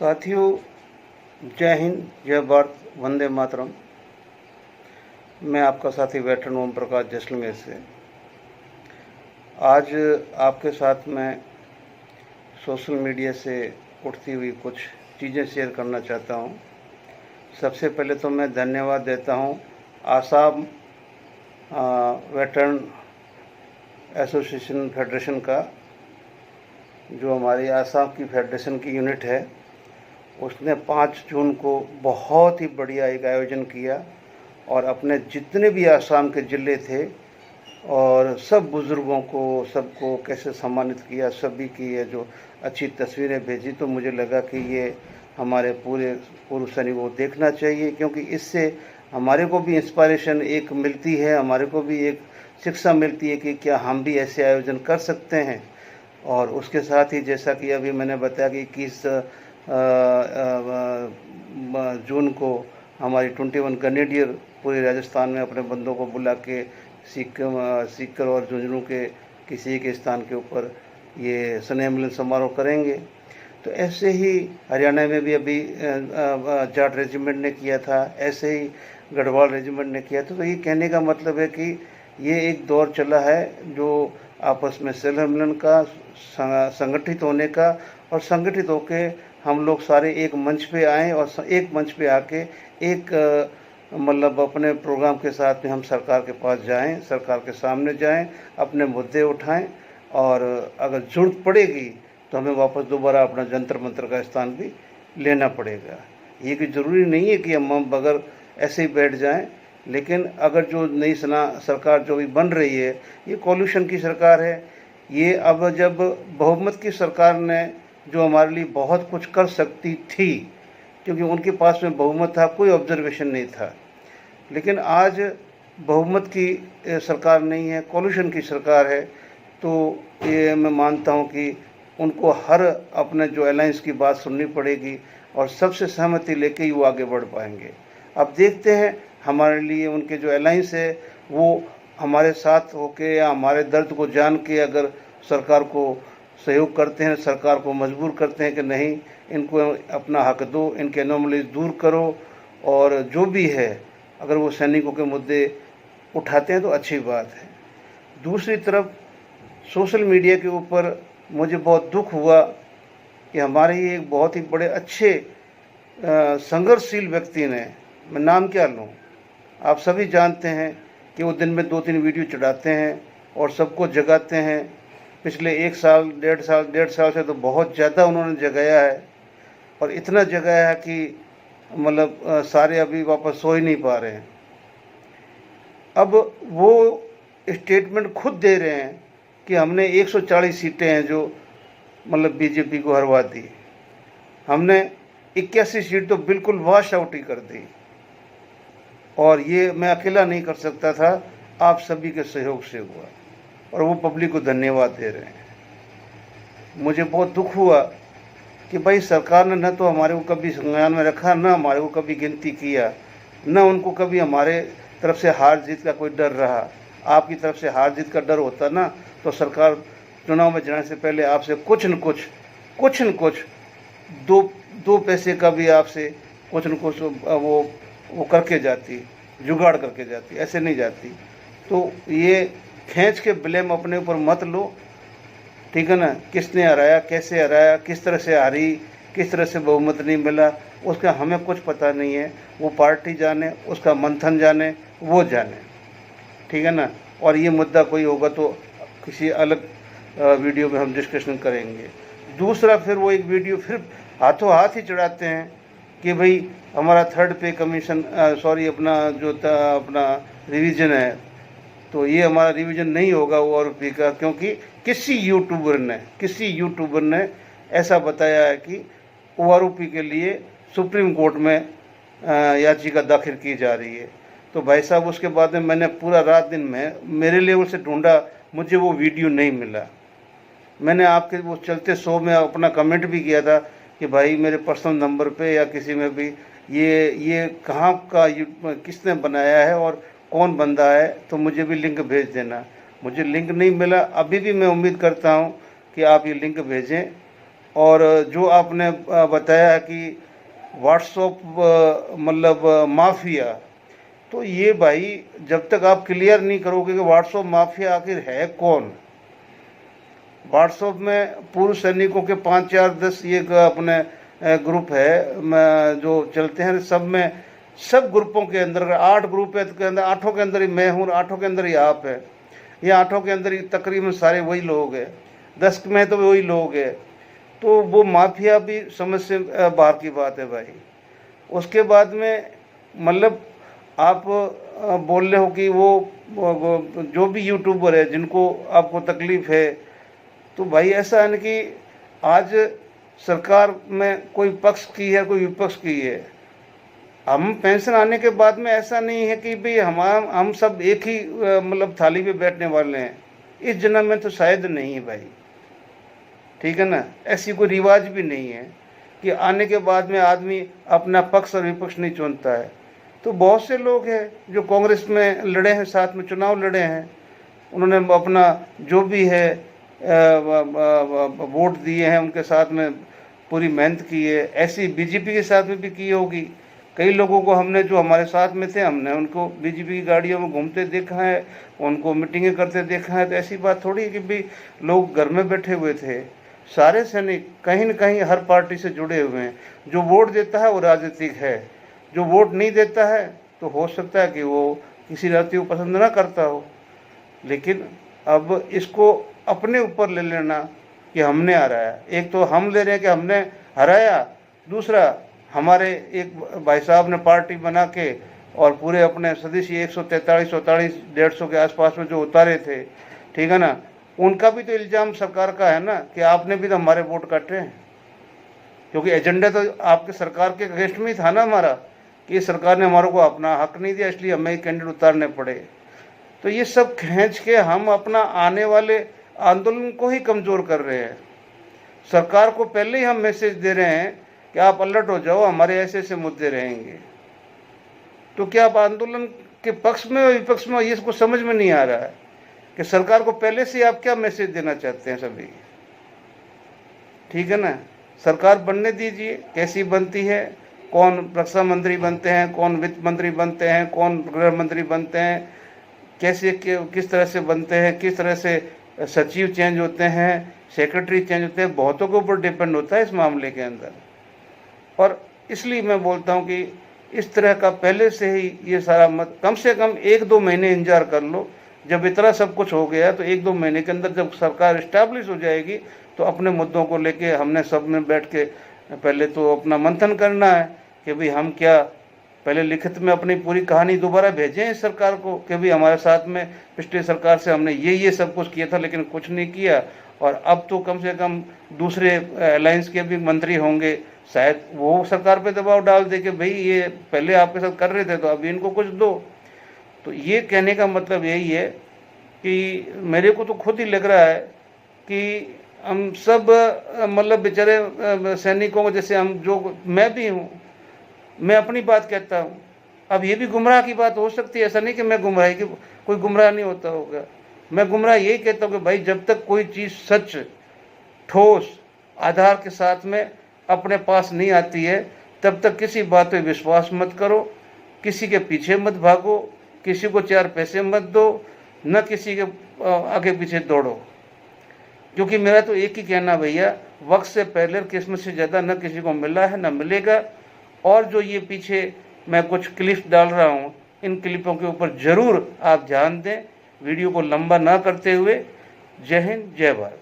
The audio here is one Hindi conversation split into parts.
साथियों, जय हिंद, जय भारत, वंदे मातरम। मैं आपका साथी वेटरन ओम प्रकाश जैसलमेर से आज आपके साथ मैं सोशल मीडिया से उठती हुई कुछ चीज़ें शेयर करना चाहता हूं। सबसे पहले तो मैं धन्यवाद देता हूं आसाम वेटरन एसोसिएशन फेडरेशन का, जो हमारी आसाम की फेडरेशन की यूनिट है। उसने 5 जून को बहुत ही बढ़िया एक आयोजन किया और अपने जितने भी आसाम के ज़िले थे और सब बुज़ुर्गों को सबको कैसे सम्मानित किया, सभी की ये जो अच्छी तस्वीरें भेजी, तो मुझे लगा कि ये हमारे पूरे पूर्व सैनिकों को देखना चाहिए, क्योंकि इससे हमारे को भी इंस्पायरेशन एक मिलती है, हमारे को भी एक शिक्षा मिलती है कि क्या हम भी ऐसे आयोजन कर सकते हैं। और उसके साथ ही जैसा कि अभी मैंने बताया कि 21 जून को हमारी 21 ग्रेनेडियर पूरे राजस्थान में अपने बंदों को बुला के सीकर और झुंझुनू के किसी एक स्थान के ऊपर ये स्नेह मिलन समारोह करेंगे। तो ऐसे ही हरियाणा में भी अभी जाट रेजिमेंट ने किया था, ऐसे ही गढ़वाल रेजिमेंट ने किया था। तो ये कहने का मतलब है कि ये एक दौर चला है जो आपस में स्नेह मिलन का, संगठित होने का, और संगठित होके हम लोग सारे एक मंच पे आएँ और एक मंच पे आके एक मतलब अपने प्रोग्राम के साथ में हम सरकार के पास जाएं, सरकार के सामने जाएं, अपने मुद्दे उठाएं, और अगर ज़रूरत पड़ेगी तो हमें वापस दोबारा अपना जंतर मंतर का स्थान भी लेना पड़ेगा। ये कि ज़रूरी नहीं है कि हम बगैर ऐसे ही बैठ जाएं, लेकिन अगर जो नई सरकार जो भी बन रही है, ये कॉल्यूशन की सरकार है। ये अब जब बहुमत की सरकार ने जो हमारे लिए बहुत कुछ कर सकती थी, क्योंकि उनके पास में बहुमत था, कोई ऑब्जर्वेशन नहीं था, लेकिन आज बहुमत की सरकार नहीं है, कॉल्यूशन की सरकार है। तो ये मैं मानता हूँ कि उनको हर अपने जो अलायंस की बात सुननी पड़ेगी और सबसे सहमति लेके ही वो आगे बढ़ पाएंगे। अब देखते हैं हमारे लिए उनके जो अलायंस है वो हमारे साथ होके या हमारे दर्द को जान के अगर सरकार को सहयोग करते हैं, सरकार को मजबूर करते हैं कि नहीं, इनको अपना हक दो, इनके एनोमलीज दूर करो, और जो भी है अगर वो सैनिकों के मुद्दे उठाते हैं तो अच्छी बात है। दूसरी तरफ सोशल मीडिया के ऊपर मुझे बहुत दुख हुआ कि हमारे ही एक बहुत ही बड़े अच्छे संघर्षशील व्यक्ति ने, मैं नाम क्या लूँ, आप सभी जानते हैं कि वो दिन में 2-3 वीडियो चढ़ाते हैं और सबको जगाते हैं। पिछले 1 साल, डेढ़ साल से तो बहुत ज़्यादा उन्होंने जगाया है, और इतना जगाया है कि मतलब सारे अभी वापस सो ही नहीं पा रहे हैं। अब वो स्टेटमेंट खुद दे रहे हैं कि हमने 140 सीटें हैं जो मतलब बीजेपी को हरवा दी, हमने 81 सीट तो बिल्कुल वॉश आउट ही कर दी, और ये मैं अकेला नहीं कर सकता था, आप सभी के सहयोग से हुआ, और वो पब्लिक को धन्यवाद दे रहे हैं। मुझे बहुत दुख हुआ कि भाई सरकार ने न तो हमारे को कभी संज्ञान में रखा, न हमारे को कभी गिनती किया, न उनको कभी हमारे तरफ से हार जीत का कोई डर रहा। आपकी तरफ से हार जीत का डर होता ना, तो सरकार चुनाव में जाने से पहले आपसे कुछ न कुछ दो पैसे का भी आपसे कुछ न कुछ वो करके जाती, जुगाड़ करके जाती, ऐसे नहीं जाती। तो ये खींच के ब्लेम अपने ऊपर मत लो, ठीक है ना। किसने हराया, कैसे हराया, किस तरह से हारी, किस तरह से बहुमत नहीं मिला, उसका हमें कुछ पता नहीं है। वो पार्टी जाने, उसका मंथन जाने, वो जाने, ठीक है ना। और ये मुद्दा कोई होगा तो किसी अलग वीडियो में हम डिस्कशन करेंगे। दूसरा, फिर वो एक वीडियो फिर हाथों हाथ ही चढ़ाते हैं कि भाई हमारा 3rd पे कमीशन अपना रिवीजन है, तो ये हमारा रिवीजन नहीं होगा ORP का, क्योंकि किसी यूट्यूबर ने ऐसा बताया है कि ORP के लिए सुप्रीम कोर्ट में याचिका दाखिल की जा रही है। तो भाई साहब, उसके बाद में मैंने पूरा रात दिन में मेरे लेवल से ढूंढा, मुझे वो वीडियो नहीं मिला। मैंने आपके वो चलते शो में अपना कमेंट भी किया था कि भाई मेरे पर्सनल नंबर पे या किसी में भी ये कहाँ का किसने बनाया है और कौन बंदा है, तो मुझे भी लिंक भेज देना। मुझे लिंक नहीं मिला। अभी भी मैं उम्मीद करता हूँ कि आप ये लिंक भेजें और जो आपने बताया कि व्हाट्सएप मतलब माफिया, तो ये भाई जब तक आप क्लियर नहीं करोगे कि व्हाट्सएप माफिया आखिर है कौन। व्हाट्सएप में पूर्व सैनिकों के 5 4 10 ये अपने ग्रुप है जो चलते हैं, सब में सब ग्रुपों के अंदर 8 ग्रुप है, तो के अंदर 8 के अंदर ही मैं हूँ, 8 के अंदर ही आप है, ये 8 के अंदर ही तकरीबन सारे वही लोग हैं, 10 में तो वही लोग हैं। तो वो माफिया भी समझ से बाहर की बात है भाई। उसके बाद में मतलब आप बोल रहे हो कि वो जो भी यूट्यूबर है जिनको आपको तकलीफ है, तो भाई ऐसा है ना कि आज सरकार में कोई पक्ष की है कोई विपक्ष की है, हम पेंशन आने के बाद में ऐसा नहीं है कि भाई हम सब एक ही मतलब थाली पे बैठने वाले हैं, इस जन्म में तो शायद नहीं है भाई, ठीक है ना। ऐसी कोई रिवाज भी नहीं है कि आने के बाद में आदमी अपना पक्ष और विपक्ष नहीं चुनता है। तो बहुत से लोग हैं जो कांग्रेस में लड़े हैं, साथ में चुनाव लड़े हैं, उन्होंने अपना जो भी है वोट दिए हैं, उनके साथ में पूरी मेहनत की है। ऐसी बीजेपी के साथ में भी की होगी। कई लोगों को हमने जो हमारे साथ में थे, हमने उनको बीजेपी की गाड़ियों में घूमते देखा है, उनको मीटिंगें करते देखा है। तो ऐसी बात थोड़ी है कि भाई लोग घर में बैठे हुए थे। सारे सैनिक कहीं न कहीं हर पार्टी से जुड़े हुए हैं। जो वोट देता है वो राजनीतिक है, जो वोट नहीं देता है तो हो सकता है कि वो किसी राजनीति को पसंद ना करता हो। लेकिन अब इसको अपने ऊपर ले लेना कि हमने हराया, एक तो हम ले रहे हैं कि हमने हराया, दूसरा हमारे एक भाई साहब ने पार्टी बना के और पूरे अपने सदस्य 143 44 150 के आसपास में जो उतारे थे, ठीक है ना, उनका भी तो इल्ज़ाम सरकार का है ना कि आपने भी तो हमारे वोट काटे हैं, क्योंकि एजेंडा तो आपके सरकार के अगेंस्ट में ही था ना हमारा, कि सरकार ने हमारे को अपना हक नहीं दिया, इसलिए हमें कैंडिडेट उतारने पड़े। तो ये सब खींच के हम अपना आने वाले आंदोलन को ही कमज़ोर कर रहे हैं। सरकार को पहले ही हम मैसेज दे रहे हैं कि आप अलर्ट हो जाओ, हमारे ऐसे ऐसे मुद्दे रहेंगे। तो क्या आप आंदोलन के पक्ष में और विपक्ष में, ये इसको समझ में नहीं आ रहा है कि सरकार को पहले से आप क्या मैसेज देना चाहते हैं सभी, ठीक है ना। सरकार बनने दीजिए, कैसी बनती है, कौन रक्षा मंत्री बनते हैं, कौन वित्त मंत्री बनते हैं, कौन गृह मंत्री बनते हैं, कैसे किस तरह से बनते हैं, किस तरह से सचिव चेंज होते हैं, सेक्रेटरी चेंज होते हैं, बहुतों के ऊपर डिपेंड होता है इस मामले के अंदर। और इसलिए मैं बोलता हूँ कि इस तरह का पहले से ही ये सारा मत, कम से कम 1 2 महीने इंतजार कर लो। जब इतना सब कुछ हो गया तो 1 2 महीने के अंदर जब सरकार इस्टेब्लिश हो जाएगी तो अपने मुद्दों को लेके हमने सब में बैठ के पहले तो अपना मंथन करना है कि भाई हम क्या, पहले लिखित में अपनी पूरी कहानी दोबारा भेजें इस सरकार को कि भाई हमारे साथ में पिछली सरकार से हमने ये सब कुछ किया था लेकिन कुछ नहीं किया, और अब तो कम से कम दूसरे अलायंस के भी मंत्री होंगे, शायद वो सरकार पे दबाव डाल दे कि भाई ये पहले आपके साथ कर रहे थे तो अभी इनको कुछ दो। तो ये कहने का मतलब यही है कि मेरे को तो खुद ही लग रहा है कि हम सब मतलब बेचारे सैनिकों को, जैसे हम जो मैं भी हूँ, मैं अपनी बात कहता हूँ। अब ये भी गुमराह की बात हो सकती है, ऐसा नहीं कि मैं गुमराही की, कोई गुमराह नहीं होता होगा। मैं गुमराह यही कहता हूँ कि भाई जब तक कोई चीज़ सच ठोस आधार के साथ में अपने पास नहीं आती है तब तक किसी बात पे विश्वास मत करो, किसी के पीछे मत भागो, किसी को 4 पैसे मत दो, न किसी के आगे पीछे दौड़ो। क्योंकि मेरा तो एक ही कहना भैया, वक्त से पहले किस्मत से ज़्यादा न किसी को मिला है न मिलेगा। और जो ये पीछे मैं कुछ क्लिप डाल रहा हूँ, इन क्लिपों के ऊपर ज़रूर आप ध्यान दें, वीडियो को लंबा ना करते हुए। जय हिंद, जय भारत।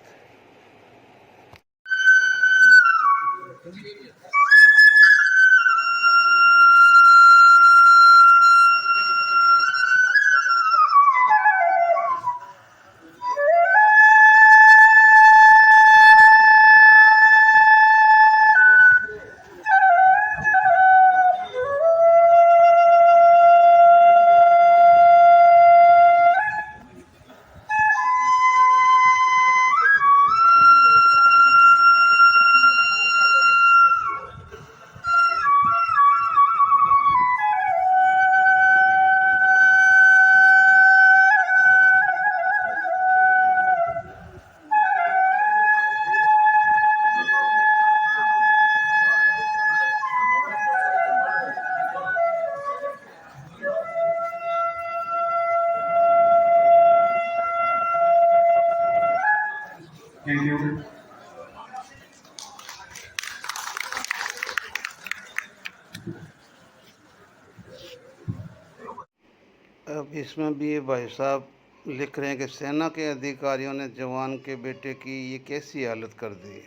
अब इसमें भी ये भाई साहब लिख रहे हैं कि सेना के अधिकारियों ने जवान के बेटे की ये कैसी हालत कर दी,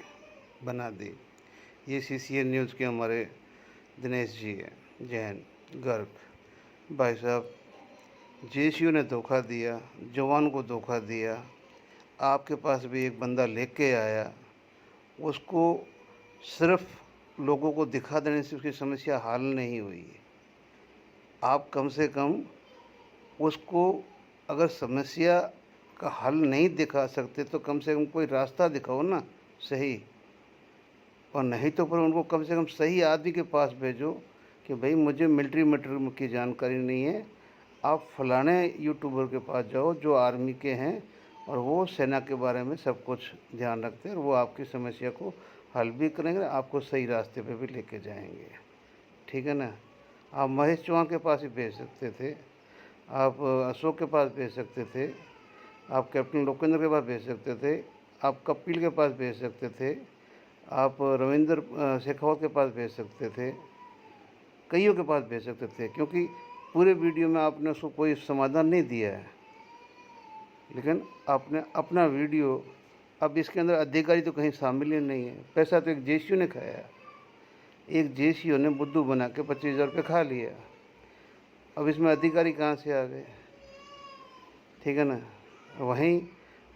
बना दी। ये सीसीएन न्यूज़ के हमारे दिनेश जी है, जैन गर्ग। भाई साहब, जेसीओ ने धोखा दिया, जवान को धोखा दिया। आपके पास भी एक बंदा लेके आया, उसको सिर्फ लोगों को दिखा देने से उसकी समस्या हल नहीं हुई। आप कम से कम उसको, अगर समस्या का हल नहीं दिखा सकते तो कम से कम कोई रास्ता दिखाओ ना सही। और नहीं तो फिर उनको कम से कम सही आदमी के पास भेजो कि भाई मुझे मिलिट्री मटेरियल की जानकारी नहीं है, आप फलाने यूट्यूबर के पास जाओ जो आर्मी के हैं और वो सेना के बारे में सब कुछ ध्यान रखते हैं और वो आपकी समस्या को हल भी करेंगे, आपको सही रास्ते पे भी लेके जाएंगे। ठीक है ना। आप महेश चौहान के पास ही भेज सकते थे, आप अशोक के पास भेज सकते थे, आप कैप्टन लोकेंद्र के पास भेज सकते थे, आप कपिल के पास भेज सकते थे, आप रविंद्र शेखावत के पास भेज सकते थे, कईयों के पास भेज सकते थे, क्योंकि पूरे वीडियो में आपने उसको कोई समाधान नहीं दिया है। लेकिन आपने अपना वीडियो, अब इसके अंदर अधिकारी तो कहीं शामिल ही नहीं है। पैसा तो एक जेसीओ ने खाया, एक जेसीओ ने बुद्धू बना के 25,000 रुपये खा लिया। अब इसमें अधिकारी कहाँ से आ गए? ठीक है ना। वहीं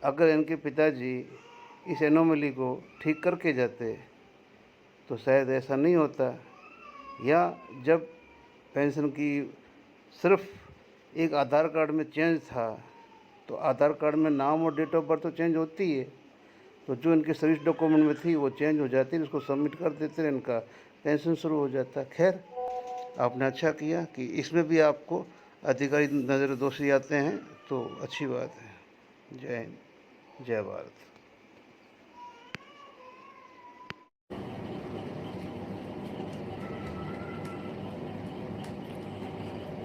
अगर इनके पिताजी इस एनोमली को ठीक करके जाते तो शायद ऐसा नहीं होता। या जब पेंशन की सिर्फ एक आधार कार्ड में चेंज था तो आधार कार्ड में नाम और डेट ऑफ बर्थ तो चेंज होती है, तो जो इनके सर्विस डॉक्यूमेंट में थी वो चेंज हो जाती, उसको सबमिट कर देते, इनका पेंशन शुरू हो जाता। खैर, आपने अच्छा किया कि इसमें भी आपको अधिकारी नज़र दोषी आते हैं, तो अच्छी बात है। जय हिंद, जय भारत।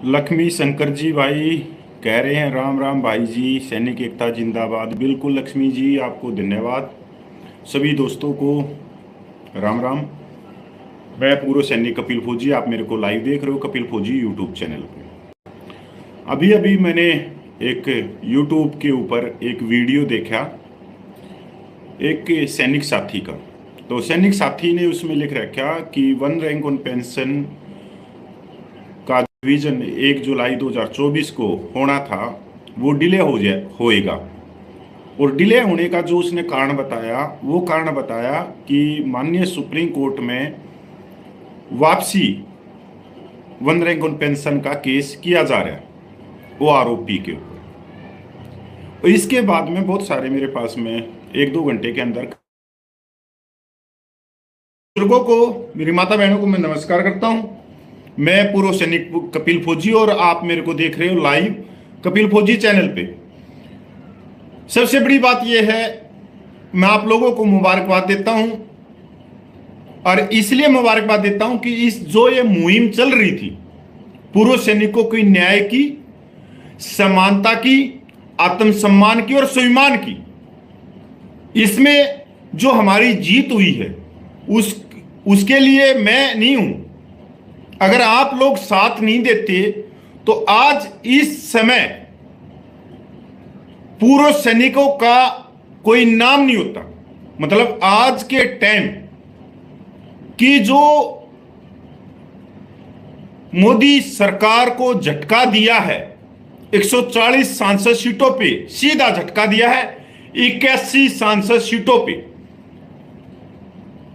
लक्ष्मी शंकर जी भाई कह रहे हैं राम राम भाई जी, सैनिक एकता जिंदाबाद। बिल्कुल लक्ष्मी जी, आपको धन्यवाद। सभी दोस्तों को राम राम। मैं पूर्व सैनिक कपिल फौजी, आप मेरे को लाइव देख रहे हो कपिल फौजी यूट्यूब चैनल पे। अभी अभी मैंने एक यूट्यूब के ऊपर एक वीडियो देखा एक सैनिक साथी का। तो सैनिक साथी ने उसमें लिख रखा कि 1 रैंक ऑन पेंशन का रिवीजन 1 जुलाई 2024 को होना था, वो डिले होएगा। और डिले होने का जो उसने कारण बताया, वो कारण बताया कि माननीय सुप्रीम कोर्ट में वापसी 1 रैंक ऑन पेंशन का केस किया जा रहा है वो आरोपी के ऊपर। और इसके बाद में बहुत सारे मेरे पास में 1-2 घंटे के अंदर बुजुर्गों को, मेरी माता बहनों को मैं नमस्कार करता हूं। मैं पूर्व सैनिक कपिल फौजी और आप मेरे को देख रहे हो लाइव कपिल फौजी चैनल पे। सबसे बड़ी बात यह है, मैं आप लोगों को मुबारकबाद देता हूं, और इसलिए मुबारकबाद देता हूं कि इस जो ये मुहिम चल रही थी पूर्व सैनिकों की न्याय की, समानता की, आत्मसम्मान की और स्वाभिमान की, इसमें जो हमारी जीत हुई है उसके लिए मैं नहीं हूं। अगर आप लोग साथ नहीं देते तो आज इस समय पूर्व सैनिकों का कोई नाम नहीं होता। मतलब आज के टाइम की जो मोदी सरकार को झटका दिया है, 140 सांसद सीटों पे सीधा झटका दिया है, 81 सांसद सीटों पे,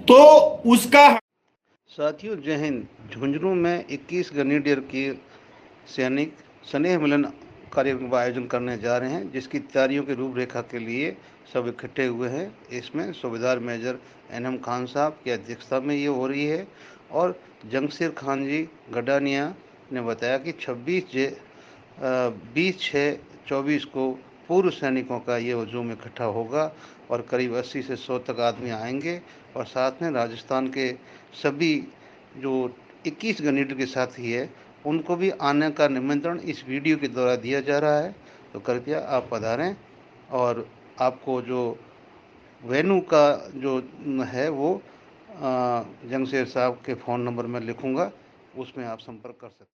तो उसका। साथियों, जय हिंद। झुंझुनू में 21 ग्रेनेडियर की सैनिक स्नेह मिलन कार्यक्रम का आयोजन करने जा रहे हैं, जिसकी तैयारियों की रूपरेखा के लिए सब इकट्ठे हुए हैं। इसमें सूबेदार मेजर एनएम खान साहब की अध्यक्षता में ये हो रही है और जंगसीर खान जी गडानिया ने बताया कि 20/6/24 को पूर्व सैनिकों का ये हजूम इकट्ठा होगा और करीब 80 से 100 तक आदमी आएंगे और साथ में राजस्थान के सभी जो 21 ग्रेनेडियर के साथी है उनको भी आने का निमंत्रण इस वीडियो के द्वारा दिया जा रहा है। तो कृपया आप पधारें और आपको जो वेन्यू का जो है वो जंगशेर साहब के फ़ोन नंबर में लिखूंगा, उसमें आप संपर्क कर सकते हैं।